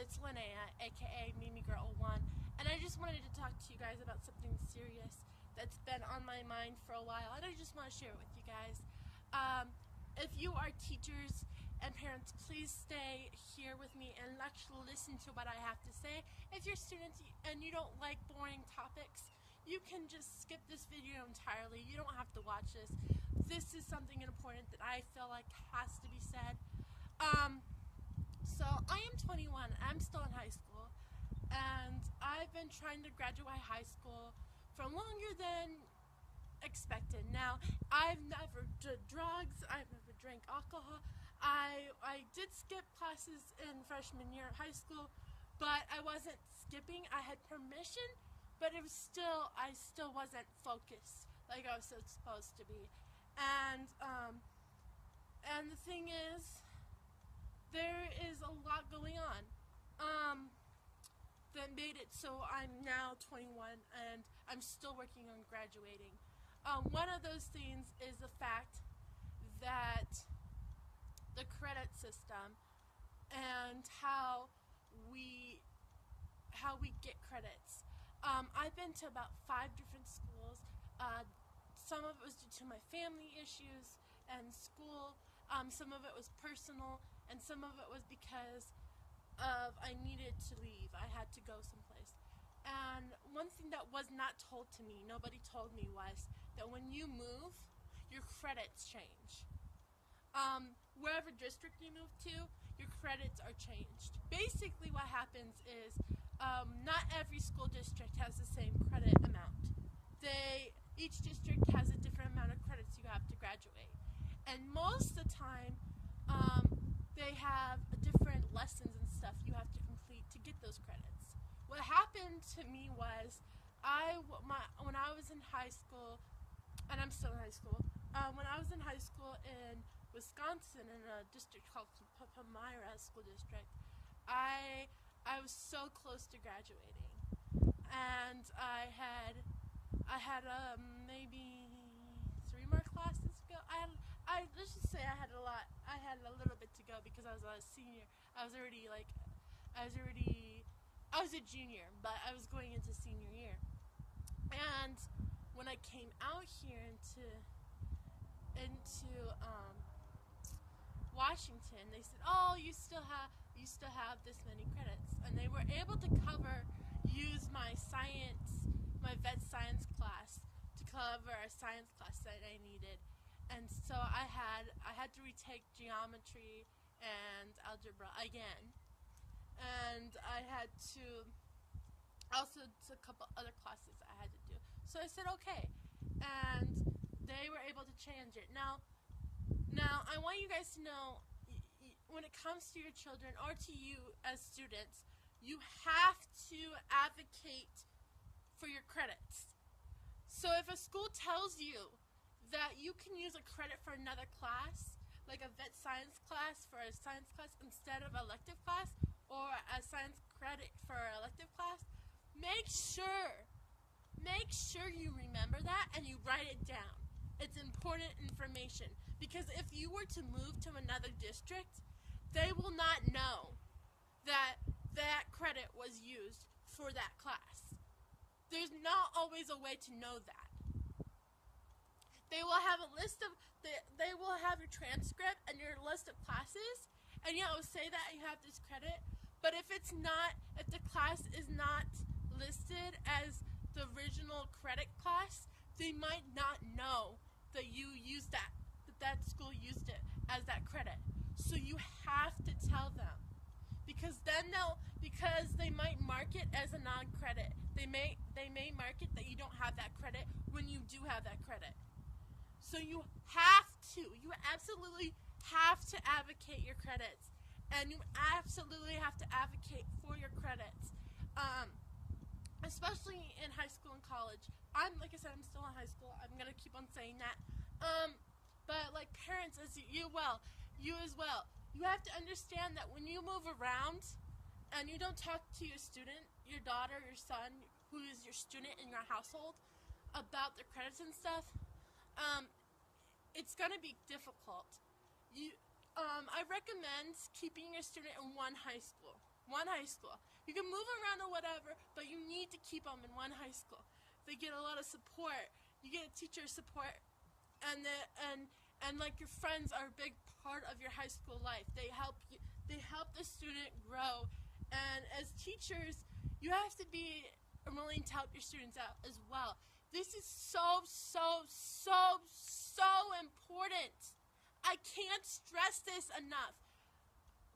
It's Linnea, aka MimiGirl01, and I just wanted to talk to you guys about something serious that's been on my mind for a while, and I just want to share it with you guys. If you are teachers and parents, please stay here with me and actually listen to what I have to say. If you're students and you don't like boring topics, you can just skip this video entirely. You don't have to watch this. This is something important that I feel like has to be said. So I am 21, I'm still in high school, and I've been trying to graduate high school for longer than expected. Now, I've never did drugs, I've never drank alcohol. I did skip classes in freshman year of high school, but I wasn't skipping. I had permission, but it was I still wasn't focused like I was supposed to be. And the thing is, there is a lot going on that made it so I'm now 21 and I'm still working on graduating. One of those things is the fact that the credit system and how we get credits. I've been to about 5 different schools. Some of it was due to my family issues and school. Some of it was personal, and some of it was because I needed to leave. I had to go someplace. And one thing that was not told to me, nobody told me, was that when you move, your credits change. Wherever district you move to, your credits are changed. Basically what happens is not every school district has the same credit amount. Each district has a different amount of credits you have to graduate. And most of the time, they have different lessons and stuff you have to complete to get those credits. What happened to me was, when I was in high school, and I'm still in high school, when I was in high school in Wisconsin in a district called Palmyra School District, I was so close to graduating, and I had maybe 3 more classes to go. Let's just say I had a little bit to go because I was a senior. I was a junior, but I was going into senior year. And when I came out here into Washington, they said, "Oh, you still have this many credits," and they were able to use my vet science class to cover a science class that I needed. And so I had to retake geometry and algebra again, and I had to also a couple other classes I had to do. So I said okay, and they were able to change it. Now I want you guys to know, when it comes to your children or to you as students, you have to advocate for your credits. So if a school tells you that you can use a credit for another class, like a vet science class for a science class instead of elective class, or a science credit for an elective class, make sure you remember that and you write it down. It's important information, because if you were to move to another district, they will not know that that credit was used for that class. There's not always a way to know that. They will have a list of, they will have your transcript and your list of classes, and yeah, it will say that you have this credit, but if the class is not listed as the original credit class, they might not know that you used that school used it as that credit. So you have to tell them, because they might mark it as a non-credit. They may mark it that you don't have that credit when you do have that credit. So you absolutely have to advocate your credits, and you absolutely have to advocate for your credits, especially in high school and college. Like I said, I'm still in high school. I'm gonna keep on saying that. But like parents, you as well, you have to understand that when you move around and you don't talk to your student, your daughter, your son, who is your student in your household, about their credits and stuff, it's gonna be difficult. I recommend keeping your student in one one high school. You can move around or whatever, but you need to keep them in one high school. They get a lot of support. You get teacher support, and like your friends are a big part of your high school life. They help you. They help the student grow, and as teachers, you have to be willing to help your students out as well. This is so important. I can't stress this enough,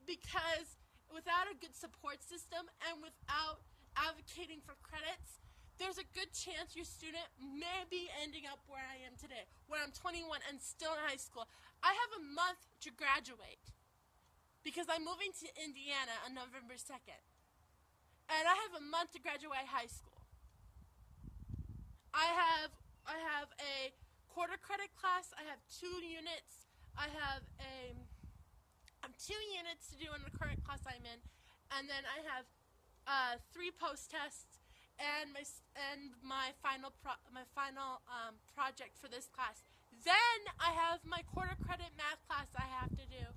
because without a good support system and without advocating for credits, there's a good chance your student may be ending up where I am today, where I'm 21 and still in high school. I have a month to graduate because I'm moving to Indiana on November 2nd. And I have a month to graduate high school. I have a quarter credit class. I have 2 units. I have 2 units to do in the current class I'm in, and then I have 3 post tests and my final project for this class. Then I have my quarter credit math class I have to do.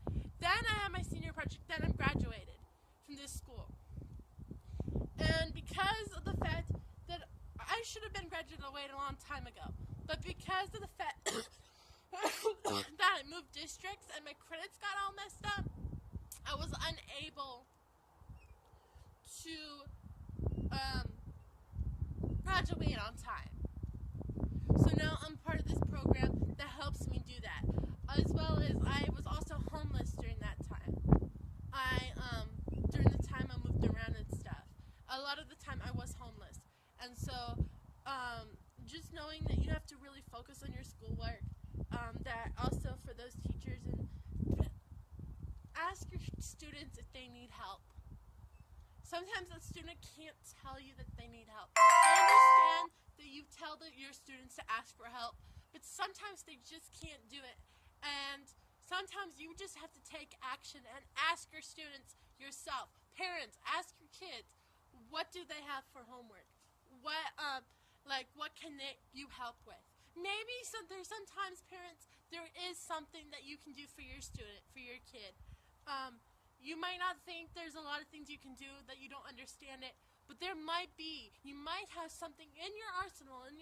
Then I have my senior project. Then I'm graduated from this school. And because of the fact that I should have been graduated a long time ago, but because of the fact that I moved districts and my credits got all messed up, I was unable to graduate on time. So now I'm part of this program that helps me do that, as well as I was also homeless during that time. During the time I moved around and stuff, a lot of the time I was homeless, and so just knowing that you have to really focus on your schoolwork, that also for those teachers, and ask your students if they need help. Sometimes a student can't tell you that they need help. I understand that you tell your students to ask for help, but sometimes they just can't do it. And sometimes you just have to take action and ask your students yourself. Parents, ask your kids, what do they have for homework? What can you help with? Maybe sometimes parents, there is something that you can do for your student, for your kid. You might not think there's a lot of things you can do that you don't understand it, but there might be. You might have something in your arsenal, in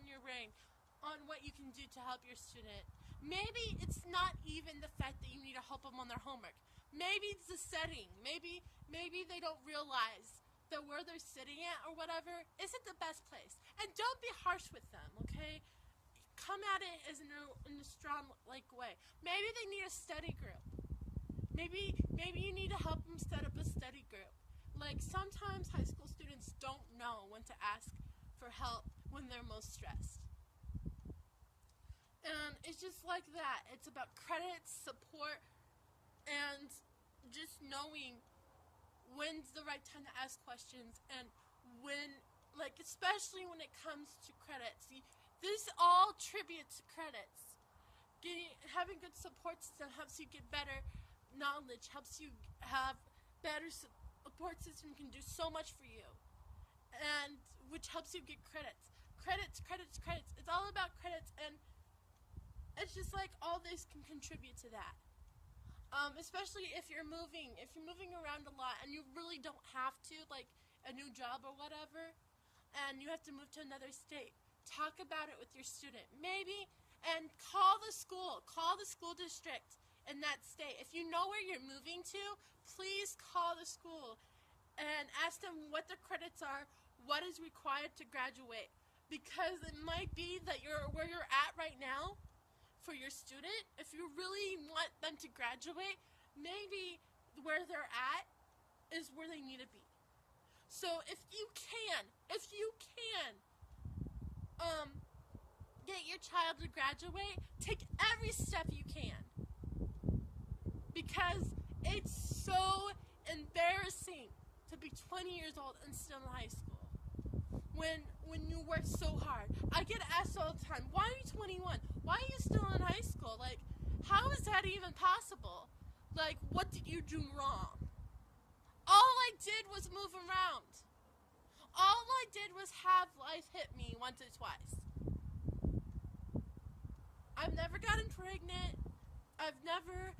your brain, on what you can do to help your student. Maybe it's not even the fact that you need to help them on their homework. Maybe it's the setting. Maybe they don't realize that where they're sitting at or whatever isn't the best place. And don't be harsh with them, okay? Come at it in a strong way. Maybe they need a study group. Maybe you need to help them set up a study group. Like, sometimes high school students don't know when to ask for help when they're most stressed. And it's just like that. It's about credits, support, and just knowing when's the right time to ask questions, and when, especially when it comes to credits. This all tribute to credits. Having good support system helps you get better knowledge, helps you have better support system, can do so much for you, and which helps you get credits. Credits. It's all about credits, and it's just like all this can contribute to that. Especially if you're moving around a lot and you really don't have to, like a new job or whatever, and you have to move to another state. Talk about it with your student, maybe, and call the school district in that state. If you know where you're moving to, please call the school and ask them what the credits are, what is required to graduate, because it might be that where you're at right now for your student, if you really want them to graduate, maybe where they're at is where they need to be. So if you can get your child to graduate, take every step you can, because it's so embarrassing to be 20 years old and still in high school when you work so hard. I get asked all the time, why are you 21? Why are you still in high school? Like, how is that even possible? Like, what did you do wrong? All I did was move around. All I did was have life hit me once or twice. I've never gotten pregnant. I've never,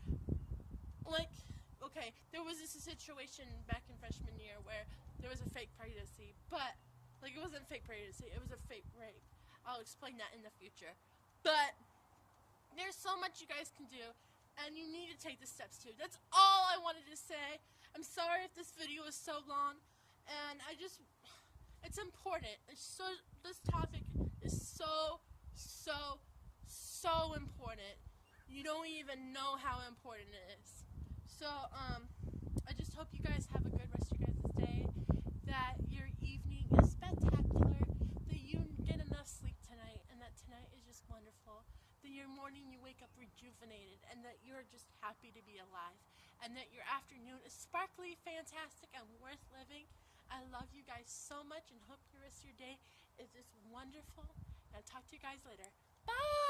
okay, there was this situation back in freshman year where there was a fake pregnancy, but, like, it wasn't fake pregnancy, it was a fake rape. I'll explain that in the future. But there's so much you guys can do, and you need to take the steps too. That's all I wanted to say. I'm sorry if this video is so long, and it's important. This topic is so important. You don't even know how important it is. So, I just hope you guys have a good rest of your guys' day, that your evening is spectacular, that you get enough sleep tonight, and that tonight is just wonderful, that your morning you wake up rejuvenated, and that you're just happy to be alive, and that your afternoon is sparkly, fantastic, and worth living. I love you guys so much, and hope the rest of your day is just wonderful, and I'll talk to you guys later. Bye!